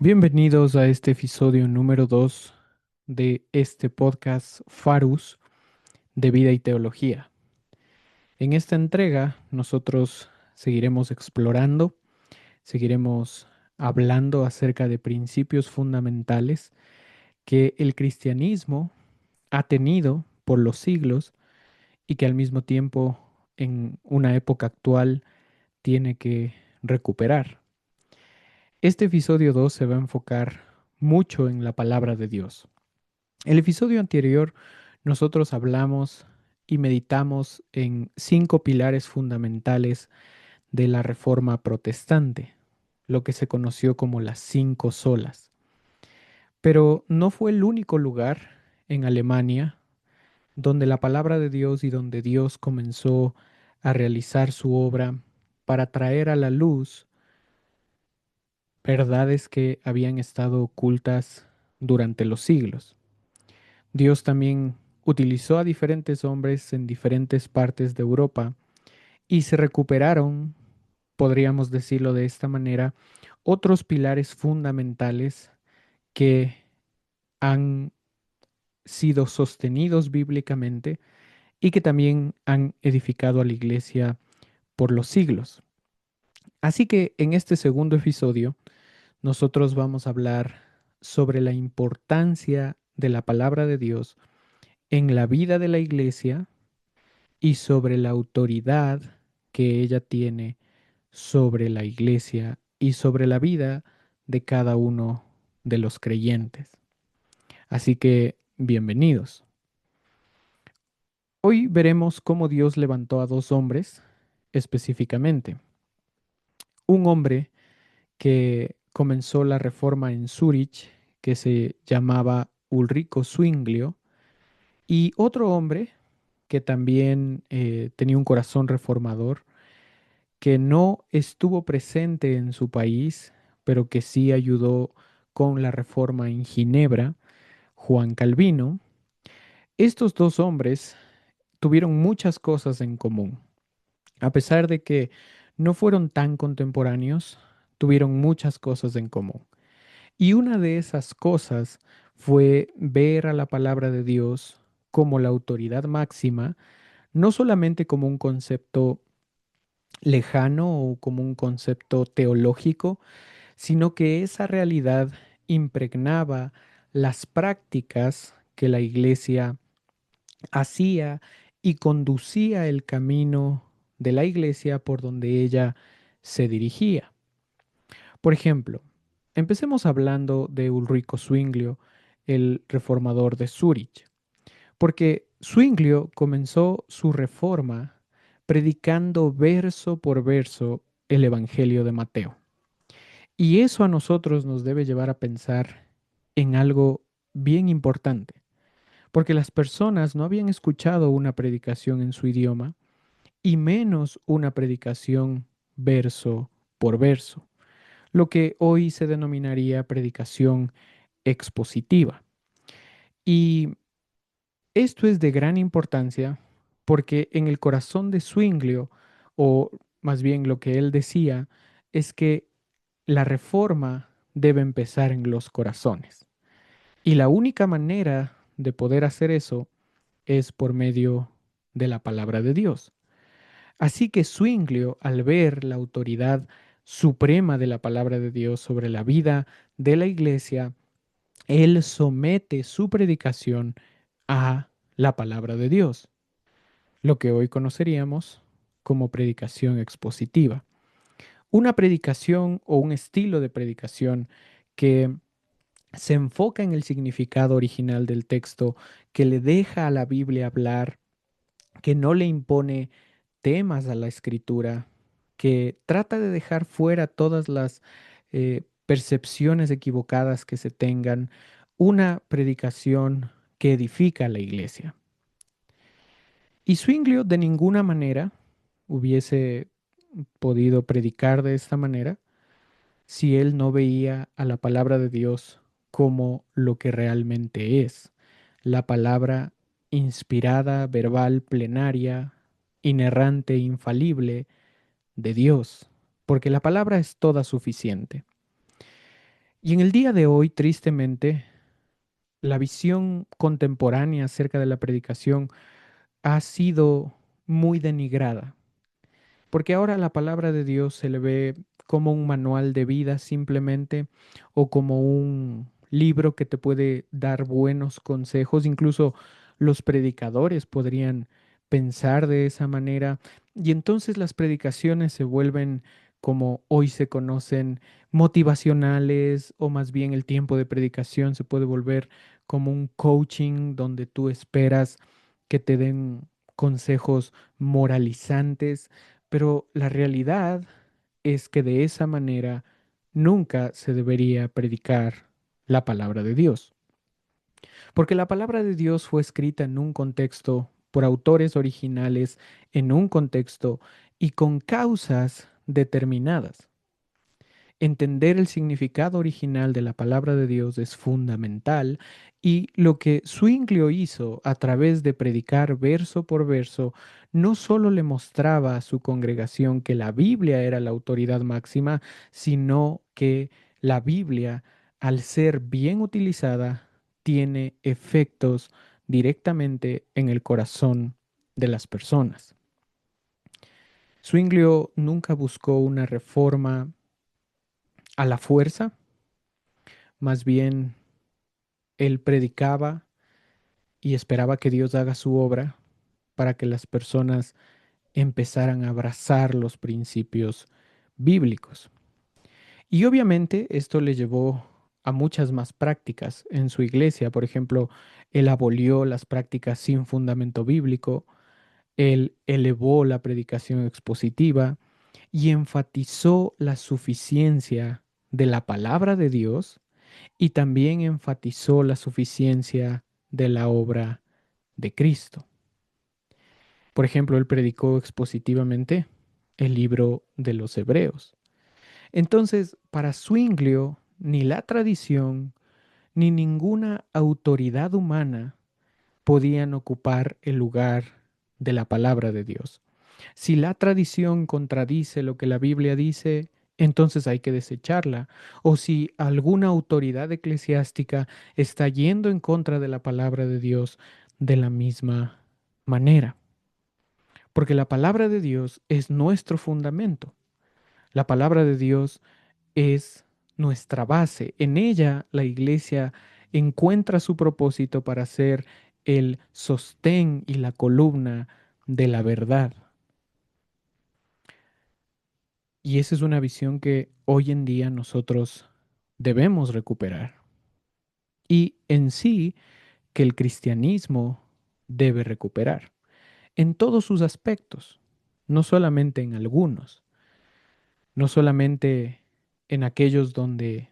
Bienvenidos a este episodio número 2 de este podcast Farus de Vida y Teología. En esta entrega nosotros seguiremos explorando, seguiremos hablando acerca de principios fundamentales que el cristianismo ha tenido por los siglos y que al mismo tiempo en una época actual tiene que recuperar. Este episodio 2 se va a enfocar mucho en la palabra de Dios. El episodio anterior nosotros hablamos y meditamos en 5 pilares fundamentales de la Reforma Protestante, lo que se conoció como las 5 solas. Pero no fue el único lugar en Alemania donde la palabra de Dios y donde Dios comenzó a realizar su obra para traer a la luz verdades que habían estado ocultas durante los siglos. Dios también utilizó a diferentes hombres en diferentes partes de Europa y se recuperaron, podríamos decirlo de esta manera, otros pilares fundamentales que han sido sostenidos bíblicamente y que también han edificado a la iglesia por los siglos. Así que en este segundo episodio nosotros vamos a hablar sobre la importancia de la palabra de Dios en la vida de la iglesia y sobre la autoridad que ella tiene sobre la iglesia y sobre la vida de cada uno de los creyentes. Así que, bienvenidos. Hoy veremos cómo Dios levantó a 2 hombres específicamente. Un hombre que comenzó la reforma en Zúrich, que se llamaba Ulrico Zwinglio, y otro hombre que también tenía un corazón reformador, que no estuvo presente en su país, pero que sí ayudó con la reforma en Ginebra, Juan Calvino. Estos 2 hombres tuvieron muchas cosas en común. A pesar de que no fueron tan contemporáneos, tuvieron muchas cosas en común. Y una de esas cosas fue ver a la palabra de Dios como la autoridad máxima, no solamente como un concepto lejano o como un concepto teológico, sino que esa realidad impregnaba las prácticas que la iglesia hacía y conducía el camino de la iglesia por donde ella se dirigía. Por ejemplo, empecemos hablando de Ulrico Zwinglio, el reformador de Zúrich, porque Zwinglio comenzó su reforma predicando verso por verso el Evangelio de Mateo. Y eso a nosotros nos debe llevar a pensar en algo bien importante, porque las personas no habían escuchado una predicación en su idioma y menos una predicación verso por verso, lo que hoy se denominaría predicación expositiva. Y esto es de gran importancia porque en el corazón de Zwinglio, o más bien lo que él decía, es que la reforma debe empezar en los corazones. Y la única manera de poder hacer eso es por medio de la palabra de Dios. Así que Zwinglio, al ver la autoridad suprema de la palabra de Dios sobre la vida de la iglesia, él somete su predicación a la palabra de Dios, lo que hoy conoceríamos como predicación expositiva. Una predicación o un estilo de predicación que se enfoca en el significado original del texto, que le deja a la Biblia hablar, que no le impone temas a la escritura, que trata de dejar fuera todas las percepciones equivocadas que se tengan, una predicación que edifica a la iglesia. Y Zwinglio de ninguna manera hubiese podido predicar de esta manera si él no veía a la palabra de Dios como lo que realmente es, la palabra inspirada, verbal, plenaria, inerrante, infalible de Dios, porque la palabra es toda suficiente. Y en el día de hoy, tristemente, la visión contemporánea acerca de la predicación ha sido muy denigrada. Porque ahora la palabra de Dios se le ve como un manual de vida simplemente o como un libro que te puede dar buenos consejos. Incluso los predicadores podrían pensar de esa manera. Y entonces las predicaciones se vuelven como hoy se conocen motivacionales, o más bien el tiempo de predicación se puede volver como un coaching donde tú esperas que te den consejos moralizantes, pero la realidad es que de esa manera nunca se debería predicar la palabra de Dios, porque la palabra de Dios fue escrita en un contexto, por autores originales, en un contexto y con causas determinadas. Entender el significado original de la palabra de Dios es fundamental, y lo que Zwinglio hizo a través de predicar verso por verso no solo le mostraba a su congregación que la Biblia era la autoridad máxima, sino que la Biblia, al ser bien utilizada, tiene efectos directamente en el corazón de las personas. Zwinglio nunca buscó una reforma a la fuerza. Más bien, él predicaba y esperaba que Dios haga su obra para que las personas empezaran a abrazar los principios bíblicos. Y obviamente esto le llevó a muchas más prácticas en su iglesia. Por ejemplo, él abolió las prácticas sin fundamento bíblico, él elevó la predicación expositiva y enfatizó la suficiencia de la palabra de Dios, y también enfatizó la suficiencia de la obra de Cristo. Por ejemplo, él predicó expositivamente el libro de los Hebreos. Entonces, para Zwinglio, ni la tradición ni ninguna autoridad humana podían ocupar el lugar de la palabra de Dios. Si la tradición contradice lo que la Biblia dice, entonces hay que desecharla. O si alguna autoridad eclesiástica está yendo en contra de la palabra de Dios, de la misma manera. Porque la palabra de Dios es nuestro fundamento. La palabra de Dios es nuestra base. En ella la iglesia encuentra su propósito para ser el sostén y la columna de la verdad. Y esa es una visión que hoy en día nosotros debemos recuperar. Y en sí que el cristianismo debe recuperar en todos sus aspectos, no solamente en algunos, no solamente en aquellos donde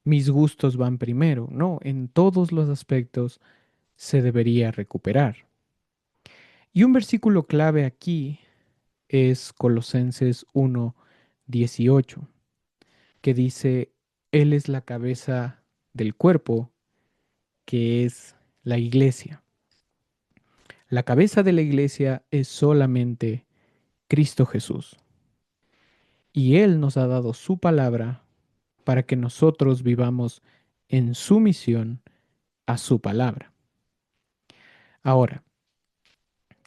mis gustos van primero, no, en todos los aspectos se debería recuperar. Y un versículo clave aquí es Colosenses 1:18, que dice: Él es la cabeza del cuerpo, que es la iglesia. La cabeza de la iglesia es solamente Cristo Jesús. Y Él nos ha dado su palabra para que nosotros vivamos en sumisión a su palabra. Ahora,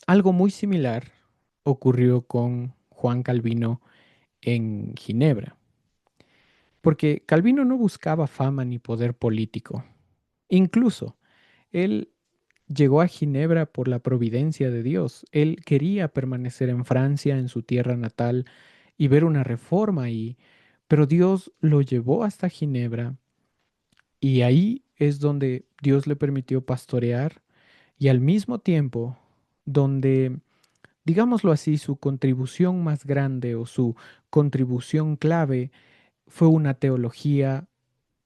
algo muy similar ocurrió con Juan Calvino en Ginebra, porque Calvino no buscaba fama ni poder político. Incluso, él llegó a Ginebra por la providencia de Dios. Él quería permanecer en Francia, en su tierra natal, y ver una reforma ahí, pero Dios lo llevó hasta Ginebra, y ahí es donde Dios le permitió pastorear, y al mismo tiempo donde, digámoslo así, su contribución más grande o su contribución clave fue una teología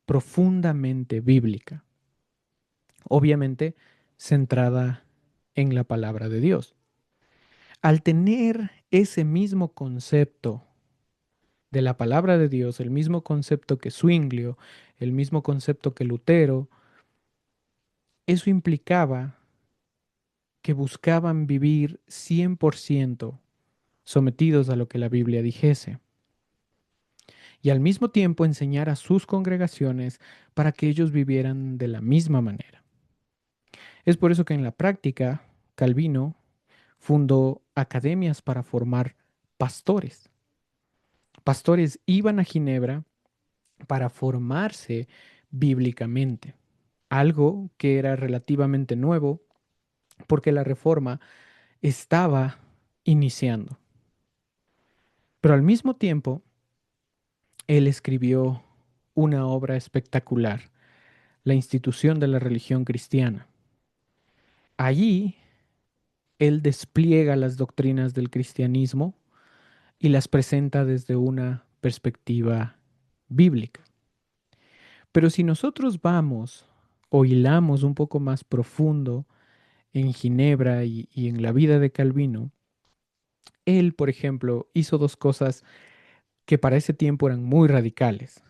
profundamente bíblica, obviamente centrada en la palabra de Dios. Al tener ese mismo concepto de la palabra de Dios, el mismo concepto que Zwinglio, el mismo concepto que Lutero, eso implicaba que buscaban vivir 100% sometidos a lo que la Biblia dijese. y al mismo tiempo enseñar a sus congregaciones para que ellos vivieran de la misma manera. Es por eso que en la práctica, Calvino fundó academias para formar pastores. Pastores iban a Ginebra para formarse bíblicamente, algo que era relativamente nuevo porque la reforma estaba iniciando. Pero al mismo tiempo, él escribió una obra espectacular, La institución de la religión cristiana. Allí, él despliega las doctrinas del cristianismo y las presenta desde una perspectiva bíblica. Pero si nosotros vamos o hilamos un poco más profundo en Ginebra y en la vida de Calvino, él, por ejemplo, hizo dos cosas que para ese tiempo eran muy radicales.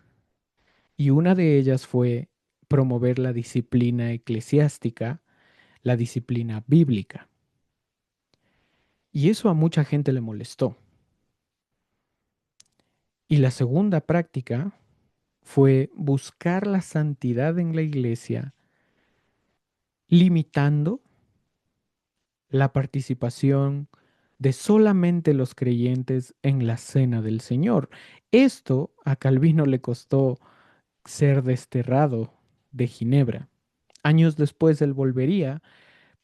Y una de ellas fue promover la disciplina eclesiástica, la disciplina bíblica. Y eso a mucha gente le molestó. Y la segunda práctica fue buscar la santidad en la iglesia, limitando la participación de solamente los creyentes en la cena del Señor. Esto a Calvino le costó ser desterrado de Ginebra. Años después él volvería,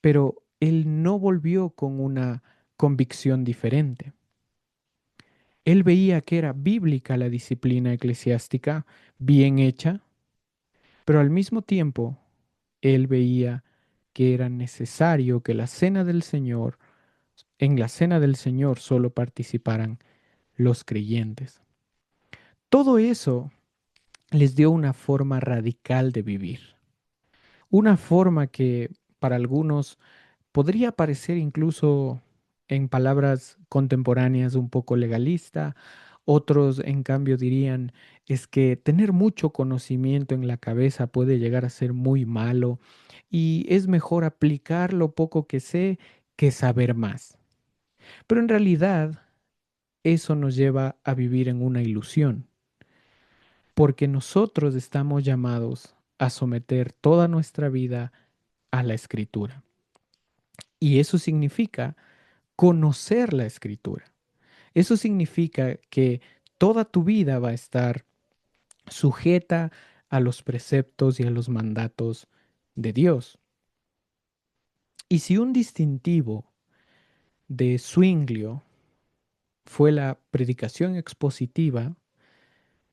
pero él no volvió con una convicción diferente. Él veía que era bíblica la disciplina eclesiástica, bien hecha, pero al mismo tiempo él veía que era necesario que la cena del Señor, en la cena del Señor solo participaran los creyentes. Todo eso les dio una forma radical de vivir, una forma que para algunos podría parecer incluso en palabras contemporáneas un poco legalista. Otros, en cambio, dirían es que tener mucho conocimiento en la cabeza puede llegar a ser muy malo y es mejor aplicar lo poco que sé que saber más. Pero en realidad eso nos lleva a vivir en una ilusión, porque nosotros estamos llamados a someter toda nuestra vida a la escritura. Y eso significa conocer la escritura. Eso significa que toda tu vida va a estar sujeta a los preceptos y a los mandatos de Dios. Y si un distintivo de Zwinglio fue la predicación expositiva,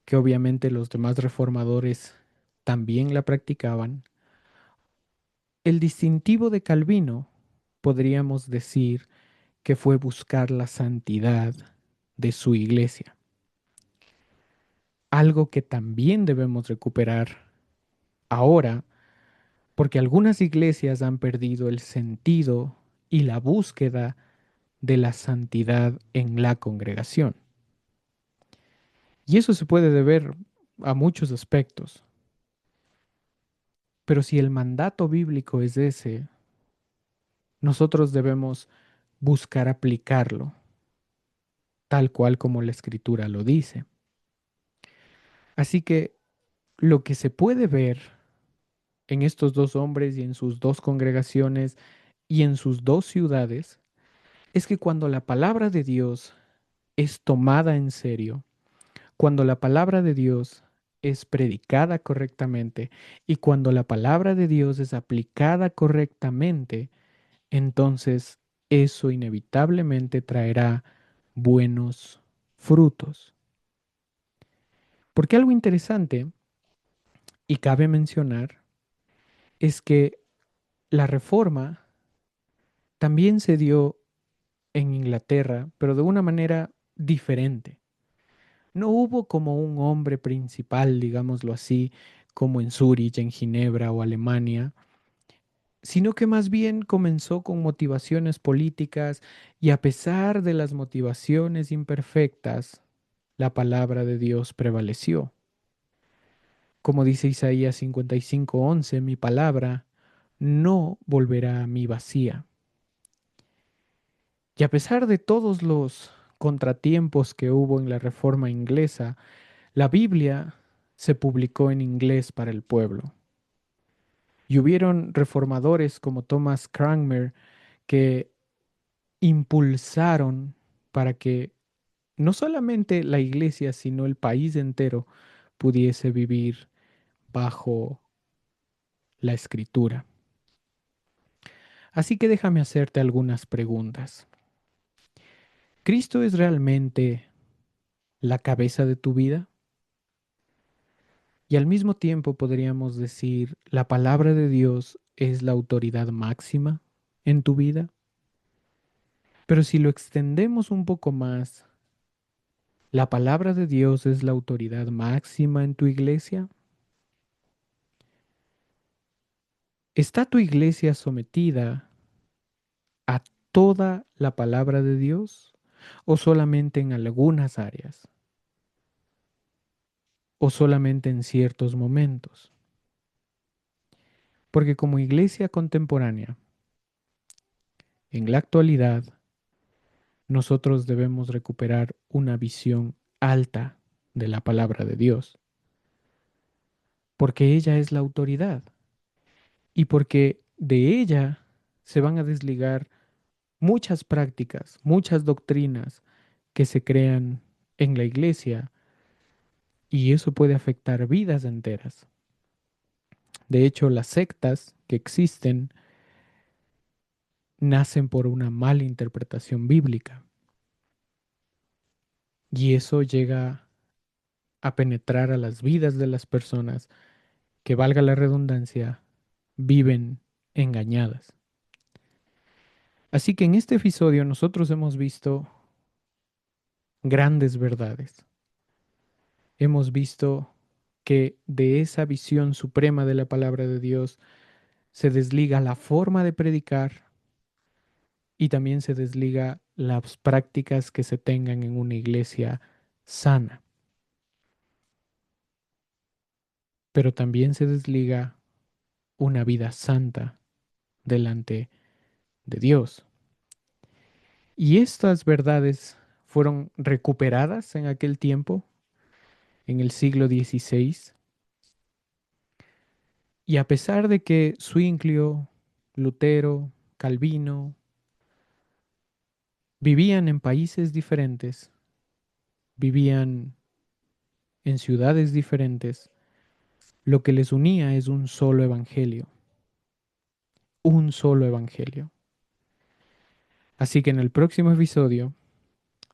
que obviamente los demás reformadores también la practicaban, el distintivo de Calvino podríamos decir que fue buscar la santidad de su iglesia, algo que también debemos recuperar ahora, porque algunas iglesias han perdido el sentido y la búsqueda de la santidad en la congregación. Y eso se puede deber a muchos aspectos. Pero si el mandato bíblico es ese, nosotros debemos buscar aplicarlo tal cual como la escritura lo dice. Así que lo que se puede ver en estos dos hombres y en sus dos congregaciones y en sus dos ciudades es que cuando la palabra de Dios es tomada en serio, cuando la palabra de Dios es predicada correctamente y cuando la palabra de Dios es aplicada correctamente, entonces eso inevitablemente traerá buenos frutos. Porque algo interesante, y cabe mencionar, es que la reforma también se dio en Inglaterra, pero de una manera diferente. No hubo como un hombre principal, digámoslo así, como en Zúrich, en Ginebra o Alemania, sino que más bien comenzó con motivaciones políticas y a pesar de las motivaciones imperfectas, la palabra de Dios prevaleció. Como dice Isaías 55:11, mi palabra no volverá a mí vacía. Y a pesar de todos los contratiempos que hubo en la reforma inglesa, La Biblia se publicó en inglés para el pueblo y hubieron reformadores como Thomas Cranmer que impulsaron para que no solamente la iglesia, sino el país entero pudiese vivir bajo la escritura. Así que déjame hacerte algunas preguntas. ¿Cristo es realmente la cabeza de tu vida? Y al mismo tiempo podríamos decir, ¿la palabra de Dios es la autoridad máxima en tu vida? Pero si lo extendemos un poco más, ¿la palabra de Dios es la autoridad máxima en tu iglesia? ¿Está tu iglesia sometida a toda la palabra de Dios o solamente en algunas áreas o solamente en ciertos momentos? Porque como iglesia contemporánea, en la actualidad, nosotros debemos recuperar una visión alta de la palabra de Dios, porque ella es la autoridad y porque de ella se van a desligar muchas prácticas, muchas doctrinas que se crean en la iglesia y eso puede afectar vidas enteras. De hecho, las sectas que existen nacen por una mala interpretación bíblica y eso llega a penetrar a las vidas de las personas que, valga la redundancia, viven engañadas. Así que en este episodio nosotros hemos visto grandes verdades. Hemos visto que de esa visión suprema de la palabra de Dios se desliga la forma de predicar y también se desliga las prácticas que se tengan en una iglesia sana, pero también se desliga una vida santa delante de Dios. Y estas verdades fueron recuperadas en aquel tiempo, en el siglo XVI, y a pesar de que Zwinglio, Lutero, Calvino vivían en países diferentes, vivían en ciudades diferentes, lo que les unía es un solo evangelio, un solo evangelio. Así que en el próximo episodio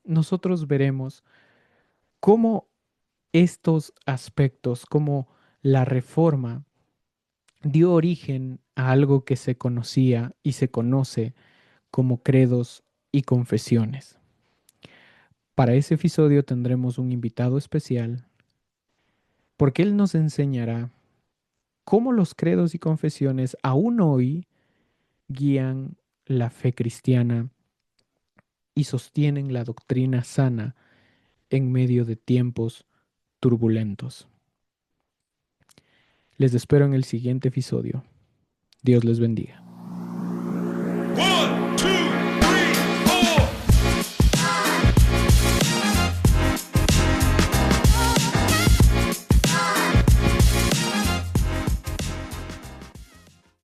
nosotros veremos cómo estos aspectos, cómo la reforma dio origen a algo que se conocía y se conoce como credos y confesiones. Para ese episodio tendremos un invitado especial porque él nos enseñará cómo los credos y confesiones aún hoy guían la fe cristiana y sostienen la doctrina sana en medio de tiempos turbulentos. Les espero en el siguiente episodio. Dios les bendiga.